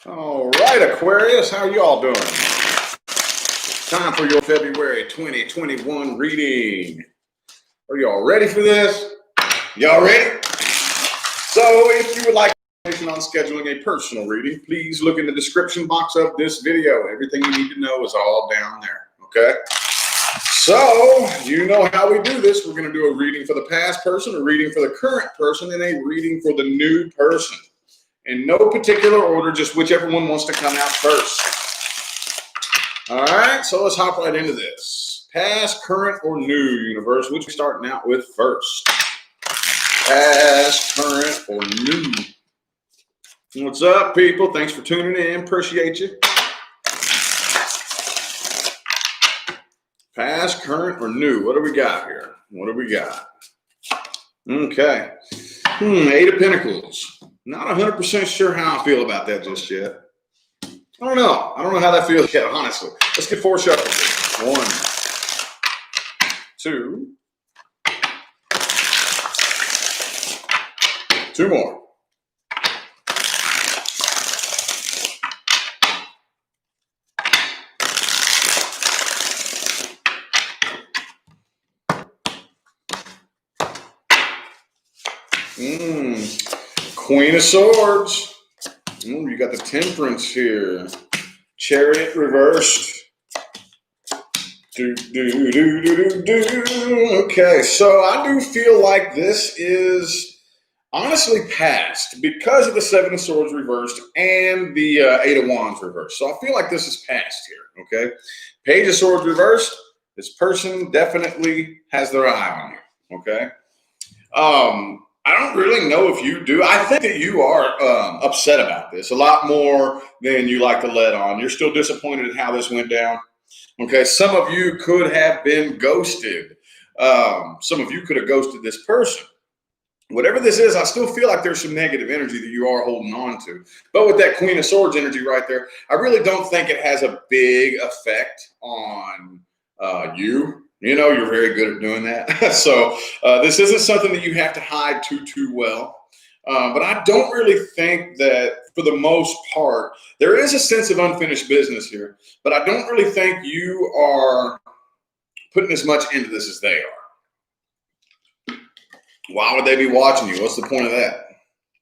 All right, Aquarius, how you all doing? Time for your February 2021 reading. Are y'all ready for this? Y'all ready? So if you would like information on scheduling a personal reading, please look in the description box of this video. Everything you need to know is all down there, okay? So you know how we do this. We're going to do a reading for the past person, a reading for the current person, and a reading for the new person. In no particular order, just whichever one wants to come out first. All right, so let's hop right into this. Past, current, or new, universe. Which we're starting out with first. Past, current, or new. What's up, people? Thanks for tuning in. Appreciate you. Past, current, or new. What do we got here? What do we got? Okay. Eight of Pentacles. Not 100% sure how I feel about that just yet. I don't know. I don't know how that feels yet, honestly. Let's get four shuffles. 1, 2. 2 more. Queen of Swords. You got the Temperance here. Chariot reversed. Okay, so I do feel like this is honestly past because of the Seven of Swords reversed and the Eight of Wands reversed. So I feel like this is past here, okay? Page of Swords reversed. This person definitely has their eye on you, okay? I don't really know if you do. I think that you are upset about this a lot more than you like to let on. You're still disappointed in how this went down. Okay, some of you could have been ghosted. Some of you could have ghosted this person. Whatever this is, I still feel like there's some negative energy that you are holding on to. But with that Queen of Swords energy right there, I really don't think it has a big effect on you. You know, you're very good at doing that. So this isn't something that you have to hide too well. But I don't really think that, for the most part, there is a sense of unfinished business here. But I don't really think you are putting as much into this as they are. Why would they be watching you? What's the point of that?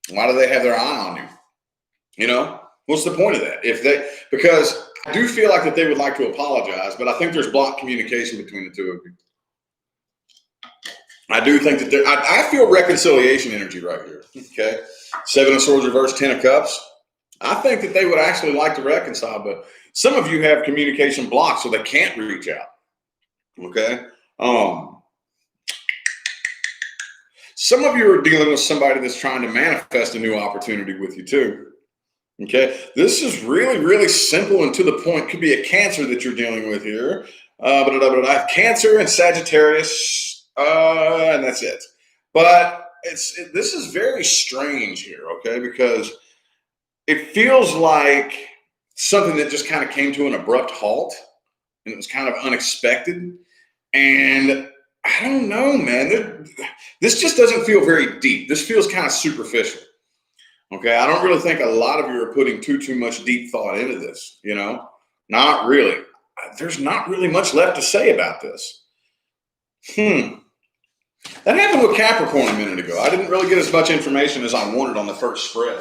Why do they have their eye on you? You know, what's the point of that? Because I do feel like that they would like to apologize, but I think there's blocked communication between the two of you. I do think that I feel reconciliation energy right here. Okay. 7 of Swords reversed, 10 of Cups. I think that they would actually like to reconcile, but some of you have communication blocks, so they can't reach out. Okay. Some of you are dealing with somebody that's trying to manifest a new opportunity with you too. Okay, this is really, really simple and to the point. Could be a Cancer that you're dealing with here. I have Cancer and Sagittarius, and that's it. But this is very strange here, okay, because it feels like something that just kind of came to an abrupt halt, and it was kind of unexpected. And I don't know, man. This just doesn't feel very deep. This feels kind of superficial. Okay, I don't really think a lot of you are putting too much deep thought into this, you know? Not really. There's not really much left to say about this. That happened with Capricorn a minute ago. I didn't really get as much information as I wanted on the first spread.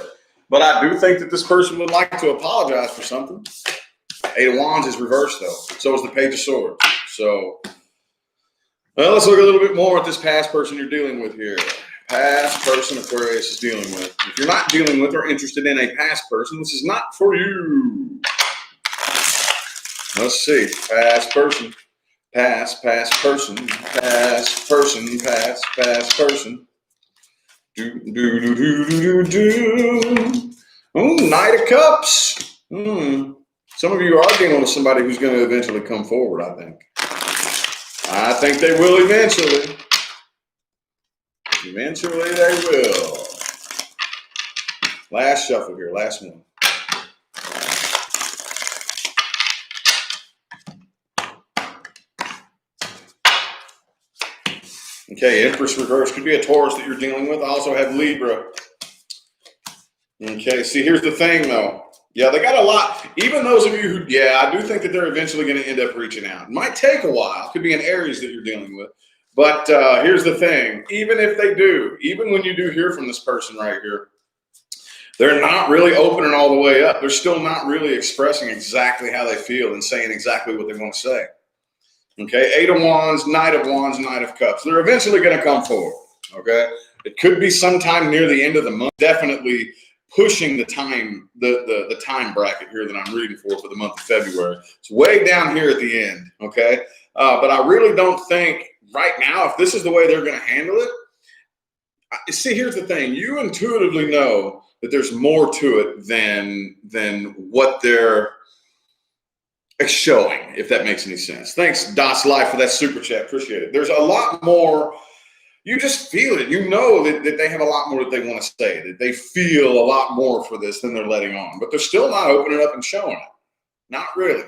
But I do think that this person would like to apologize for something. Eight of Wands is reversed, though. So is the Page of Swords. So, well, let's look a little bit more at this past person you're dealing with here. Past person Aquarius is dealing with. If you're not dealing with or interested in a past person, this is not for you. Let's see. Past person. Past person. Past person. Past person. Oh, Knight of Cups. Some of you are dealing with somebody who's going to eventually come forward, I think. I think they will eventually. Eventually they will. Last shuffle here, last one. Okay, Empress reverse could be a Taurus that you're dealing with. I also have Libra. Okay, see, here's the thing though. Yeah, they got a lot. Even those of you who, yeah, I do think that they're eventually going to end up reaching out. It might take a while. It could be an Aries that you're dealing with. But here's the thing. Even if they do, even when you do hear from this person right here, they're not really opening all the way up. They're still not really expressing exactly how they feel and saying exactly what they want to say. Okay, Eight of Wands, Knight of Wands, Knight of Cups. They're eventually going to come forward. Okay, it could be sometime near the end of the month. Definitely pushing the time, the time bracket here that I'm reading for the month of February. It's way down here at the end. Okay, but I really don't think right now, if this is the way they're going to handle it. See, here's the thing. You intuitively know that there's more to it than what they're showing, if that makes any sense. Thanks, Das Life, for that super chat. Appreciate it. There's a lot more. You just feel it. You know that they have a lot more that they want to say, that they feel a lot more for this than they're letting on. But they're still not opening up and showing it. Not really.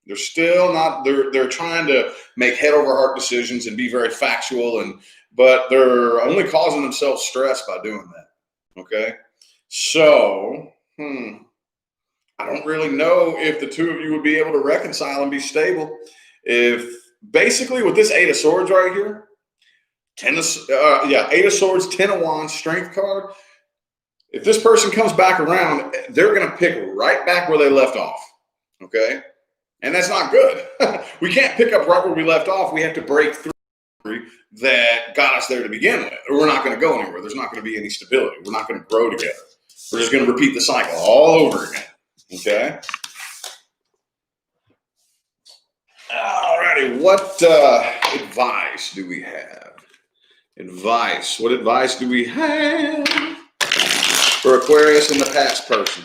They're still not. They're trying to make head over heart decisions and be very factual, but they're only causing themselves stress by doing that. Okay, so I don't really know if the two of you would be able to reconcile and be stable. If basically with this Eight of Swords right here, Eight of Swords, Ten of Wands, Strength card. If this person comes back around, they're going to pick right back where they left off. Okay, and that's not good. We can't pick up right where we left off. We have to break through that got us there to begin with, or we're not going to go anywhere. There's not going to be any stability. We're not going to grow together. We're just going to repeat the cycle all over again. Okay. All righty. What advice do we have? Advice. What advice do we have for Aquarius and the past person?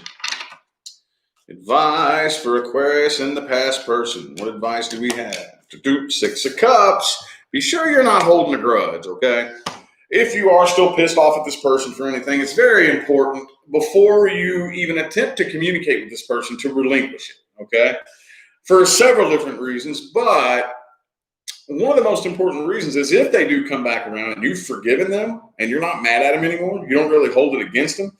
Advice for Aquarius and the past person. What advice do we have? Six of Cups. Be sure you're not holding a grudge, okay? If you are still pissed off at this person for anything, it's very important before you even attempt to communicate with this person to relinquish it, okay? For several different reasons, but one of the most important reasons is if they do come back around and you've forgiven them and you're not mad at them anymore, you don't really hold it against them,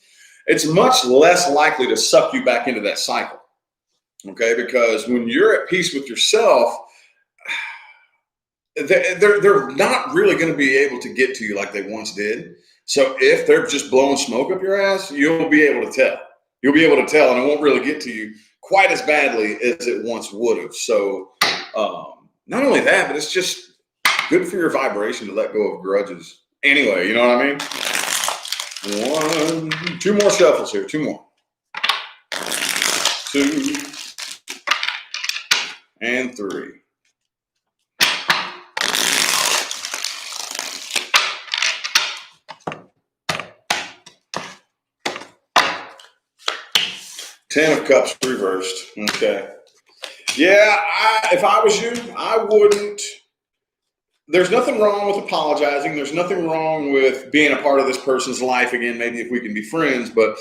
it's much less likely to suck you back into that cycle, okay? Because when you're at peace with yourself, they're not really going to be able to get to you like they once did. So if they're just blowing smoke up your ass, you'll be able to tell. You'll be able to tell, and it won't really get to you quite as badly as it once would have. So not only that, but it's just good for your vibration to let go of grudges. Anyway, you know what I mean? Two more shuffles here. Two more. 2 and 3. Ten of Cups reversed. Okay. Yeah, if I was you, I wouldn't. There's nothing wrong with apologizing. There's nothing wrong with being a part of this person's life again, maybe if we can be friends, but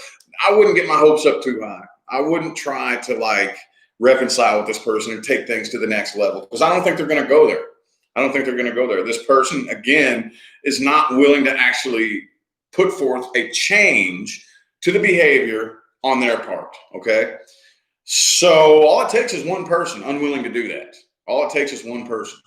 I wouldn't get my hopes up too high. I wouldn't try to reconcile with this person and take things to the next level because I don't think they're going to go there. I don't think they're going to go there. This person, again, is not willing to actually put forth a change to the behavior on their part, okay? So all it takes is one person unwilling to do that. All it takes is one person.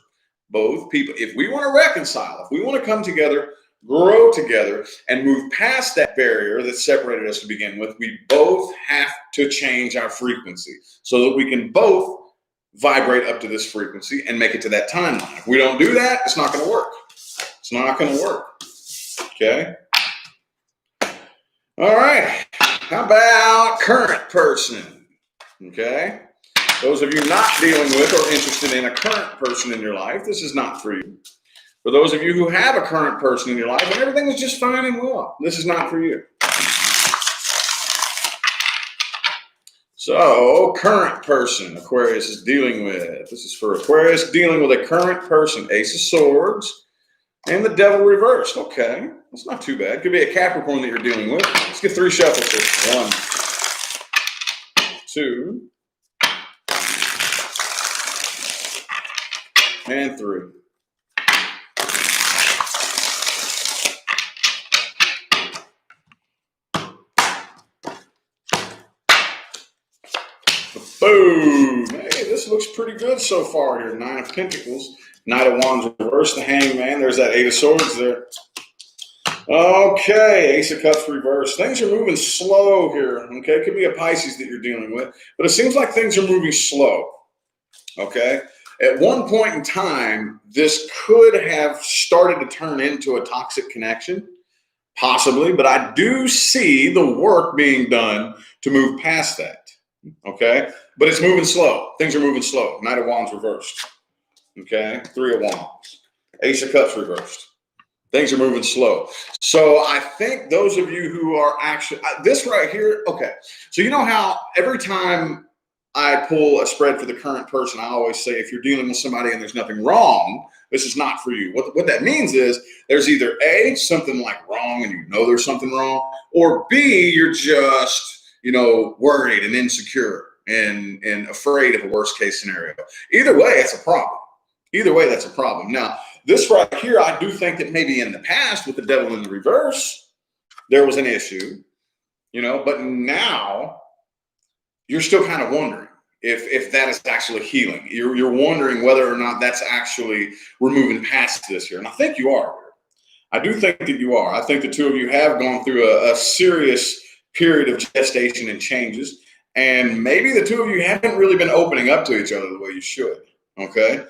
Both people, if we want to reconcile, if we want to come together, grow together, and move past that barrier that separated us to begin with, we both have to change our frequency so that we can both vibrate up to this frequency and make it to that timeline. If we don't do that, it's not going to work. It's not going to work. Okay? All right. How about current person? Okay? Those of you not dealing with or interested in a current person in your life, this is not for you. For those of you who have a current person in your life and everything is just fine and well, this is not for you. So, current person Aquarius is dealing with. This is for Aquarius dealing with a current person. Ace of Swords and the Devil reversed. Okay, that's not too bad. Could be a Capricorn that you're dealing with. Let's get 3 shuffles here. 1, 2, and 3. Boom. Hey, this looks pretty good so far here. 9 of Pentacles, Knight of Wands reversed, the Hangman. There's that 8 of Swords there. Okay, Ace of Cups reversed. Things are moving slow here. Okay, it could be a Pisces that you're dealing with, but it seems like things are moving slow. Okay, at one point in time, this could have started to turn into a toxic connection, possibly, but I do see the work being done to move past that. Okay, but it's moving slow. Things are moving slow. Knight of Wands reversed. Okay, 3 of Wands, Ace of Cups reversed. Things are moving slow. So I think those of you who are actually, this right here, okay. So you know how every time I pull a spread for the current person, I always say, if you're dealing with somebody and there's nothing wrong, this is not for you. What that means is there's either A, something like wrong and you know there's something wrong, or B, you're just, worried and insecure and afraid of a worst case scenario. Either way, it's a problem. Either way, that's a problem. Now, this right here, I do think that maybe in the past with the Devil in the reverse, there was an issue, but now you're still kind of wondering if that is actually healing. You're wondering whether or not that's actually, we're moving past this here. And I think you are. I do think that you are. I think the two of you have gone through a serious period of gestation and changes. And maybe the two of you haven't really been opening up to each other the way you should. Okay.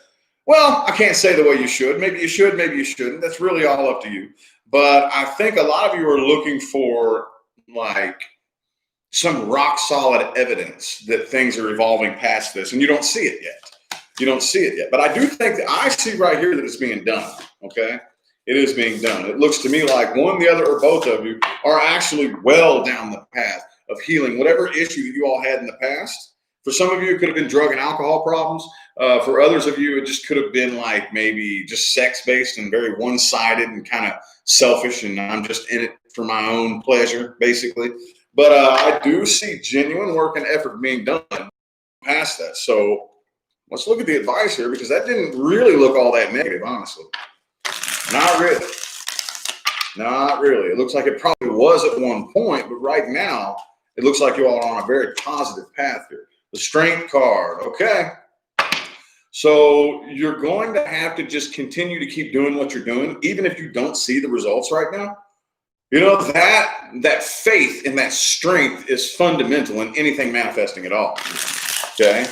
Well, I can't say the way you should. Maybe you should, maybe you shouldn't. That's really all up to you. But I think a lot of you are looking for like some rock solid evidence that things are evolving past this, and you don't see it yet. You don't see it yet. But I do think that I see right here that it's being done. Okay. It is being done. It looks to me like one, the other, or both of you are actually well down the path of healing whatever issue that you all had in the past. For some of you, it could have been drug and alcohol problems. For others of you, it just could have been like maybe just sex-based and very one-sided and kind of selfish, and I'm just in it for my own pleasure, basically. But I do see genuine work and effort being done past that. So let's look at the advice here, because that didn't really look all that negative, honestly. Not really. Not really. It looks like it probably was at one point, but right now, it looks like you all are on a very positive path here. The Strength card, okay. So you're going to have to just continue to keep doing what you're doing, even if you don't see the results right now. That faith and that strength is fundamental in anything manifesting at all, okay?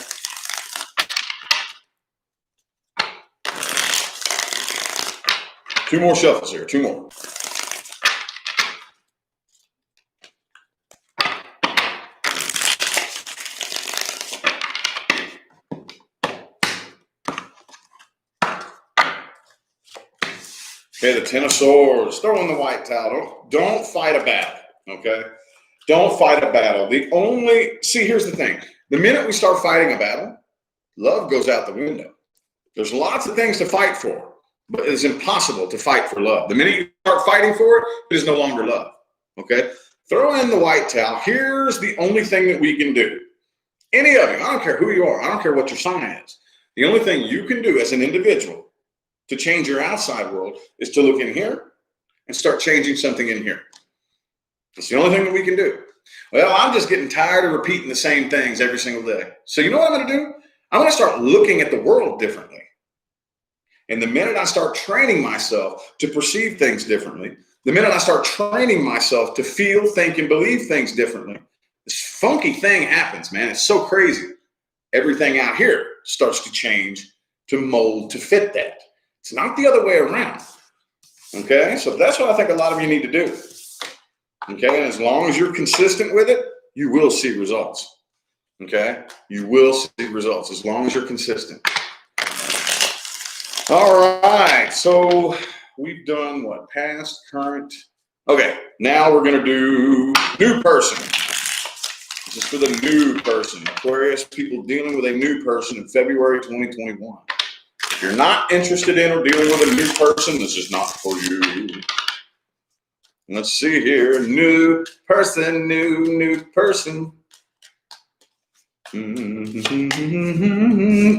Two more shuffles here, two more. Okay, the Ten of Swords. Throw in the white towel. Don't fight a battle, okay? Don't fight a battle. Here's the thing. The minute we start fighting a battle, love goes out the window. There's lots of things to fight for, but it's impossible to fight for love. The minute you start fighting for it, it is no longer love, okay? Throw in the white towel. Here's the only thing that we can do. Any of you, I don't care who you are. I don't care what your sign is. The only thing you can do as an individual to change your outside world is to look in here and start changing something in here. It's the only thing that we can do. Well, I'm just getting tired of repeating the same things every single day. So you know what I'm going to do? I'm going to start looking at the world differently. And the minute I start training myself to perceive things differently, the minute I start training myself to feel, think, and believe things differently, this funky thing happens, man. It's so crazy. Everything out here starts to change, to mold, to fit that. It's not the other way around, okay? So that's what I think a lot of you need to do, okay? And as long as you're consistent with it, you will see results, okay? You will see results as long as you're consistent. All right, so we've done what? Past, current. Okay, now we're going to do new person. This is for the new person. Aquarius, people dealing with a new person in February 2021. If you're not interested in or dealing with a new person, this is not for you. Let's see here. New person, new person. 3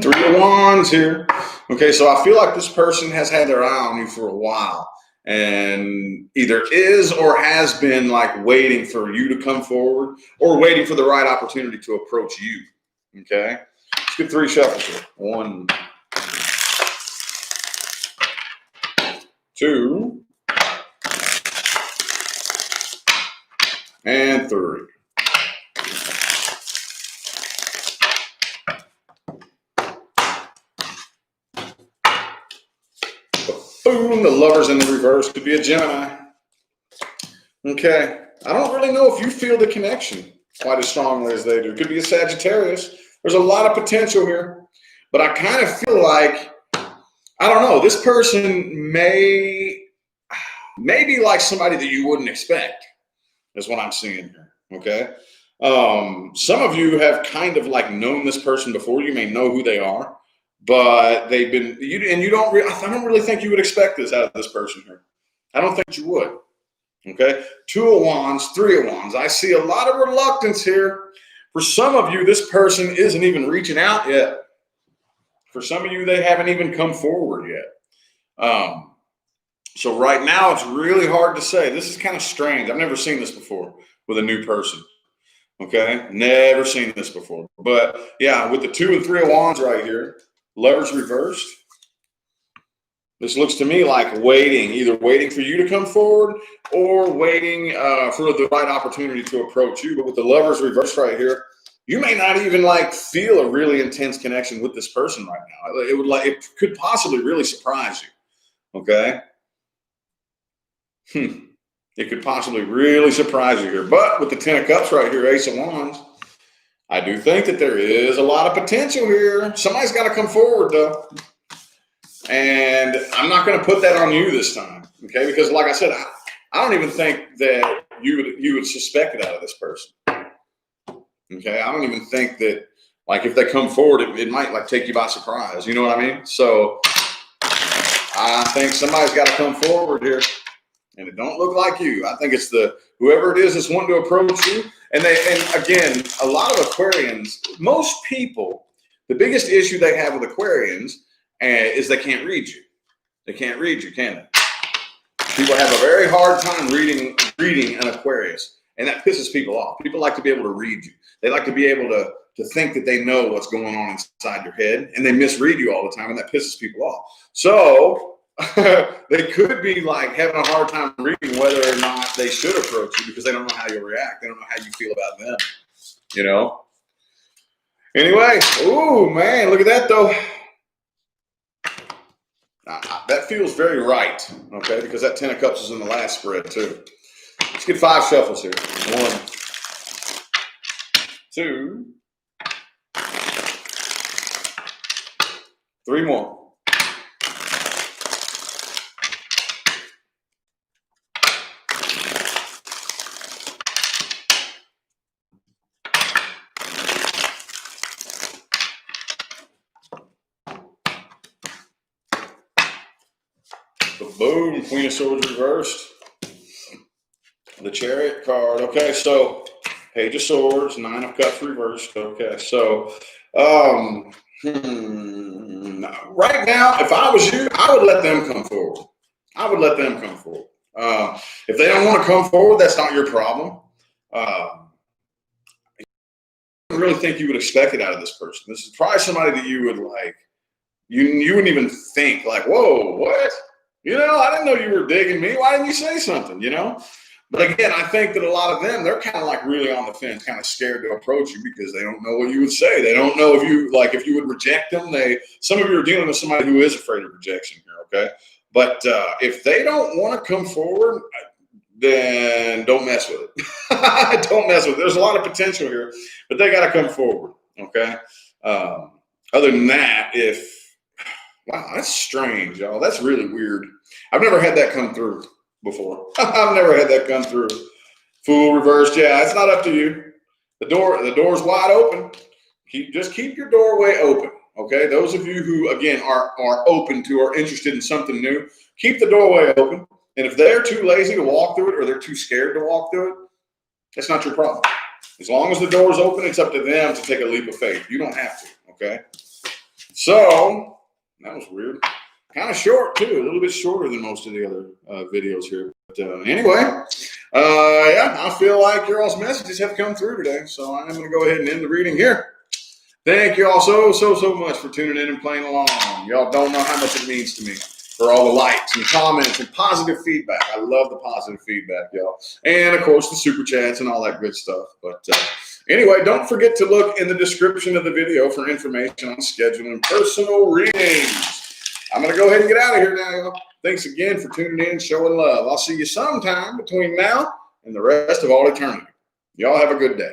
of Wands here. Okay, so I feel like this person has had their eye on you for a while and either is or has been like waiting for you to come forward or waiting for the right opportunity to approach you. Okay, let's get 3 shuffles here. 1, 2, and 3. Boom, the Lovers in the reverse could be a Gemini. Okay, I don't really know if you feel the connection quite as strongly as they do. It could be a Sagittarius. There's a lot of potential here, but I kind of feel like, I don't know, this person may be like somebody that you wouldn't expect, is what I'm seeing here. Okay, some of you have kind of like known this person before. You may know who they are, but they've been I don't really think you would expect this out of this person here. I don't think you would. Okay, 2 of Wands, 3 of Wands. I see a lot of reluctance here. For some of you, this person isn't even reaching out yet. For some of you, they haven't even come forward yet. So right now, it's really hard to say. This is kind of strange. I've never seen this before with a new person. Okay, never seen this before. But yeah, with the 2 and 3 of Wands right here, Lovers reversed. This looks to me like waiting, either waiting for you to come forward or waiting for the right opportunity to approach you. But with the Lovers reversed right here, you may not even like feel a really intense connection with this person right now. It could possibly really surprise you. Okay. It could possibly really surprise you here. But with the 10 of Cups right here, Ace of Wands, I do think that there is a lot of potential here. Somebody's got to come forward though. And I'm not going to put that on you this time, okay? Because like I said, I don't even think that you would suspect it out of this person, okay? I don't even think that, like, if they come forward, it might like take you by surprise. You know what I mean? So I think somebody's got to come forward here, and it don't look like you. I think it's whoever it is that's wanting to approach you. And again, a lot of Aquarians, most people, the biggest issue they have with Aquarians is they can't read you. They can't read you, can they? People have a very hard time reading an Aquarius, and that pisses people off. People like to be able to read you. They like to be able to think that they know what's going on inside your head, and they misread you all the time, and that pisses people off. So they could be like having a hard time reading whether or not they should approach you because they don't know how you'll react. They don't know how you feel about them, you know? Anyway, ooh, man, look at that, though. That feels very right, okay, because that 10 of Cups is in the last spread, too. Let's get 5 shuffles here. 1, 2, 3 more. Boom, Queen of Swords reversed. The Chariot card. Okay, so Page of Swords, 9 of Cups reversed. Okay, so right now, if I was you, I would let them come forward. I would let them come forward. If they don't want to come forward, that's not your problem. I don't really think you would expect it out of this person. This is probably somebody that you would like. You wouldn't even think like, whoa, what? You know, I didn't know you were digging me. Why didn't you say something, you know? But again, I think that a lot of them, they're kind of like really on the fence, kind of scared to approach you because they don't know what you would say. They don't know if you would reject them. Some of you are dealing with somebody who is afraid of rejection here, okay? But if they don't want to come forward, then don't mess with it. Don't mess with it. There's a lot of potential here, but they got to come forward, okay? Other than that, wow, that's strange, y'all. That's really weird. I've never had that come through before. I've never had that come through. Fool reversed. Yeah, it's not up to you. The door's wide open. Just keep your doorway open. Okay. Those of you who again are open to or interested in something new, keep the doorway open. And if they're too lazy to walk through it or they're too scared to walk through it, that's not your problem. As long as the door's open, it's up to them to take a leap of faith. You don't have to. Okay. So that was weird. Kind of short, too. A little bit shorter than most of the other videos here. But anyway, yeah, I feel like your all's messages have come through today. So I'm going to go ahead and end the reading here. Thank you all so much for tuning in and playing along. Y'all don't know how much it means to me for all the likes and comments and positive feedback. I love the positive feedback, y'all. And, of course, the super chats and all that good stuff. But anyway, don't forget to look in the description of the video for information on scheduling personal readings. I'm going to go ahead and get out of here now, y'all. Thanks again for tuning in and showing love. I'll see you sometime between now and the rest of all eternity. Y'all have a good day.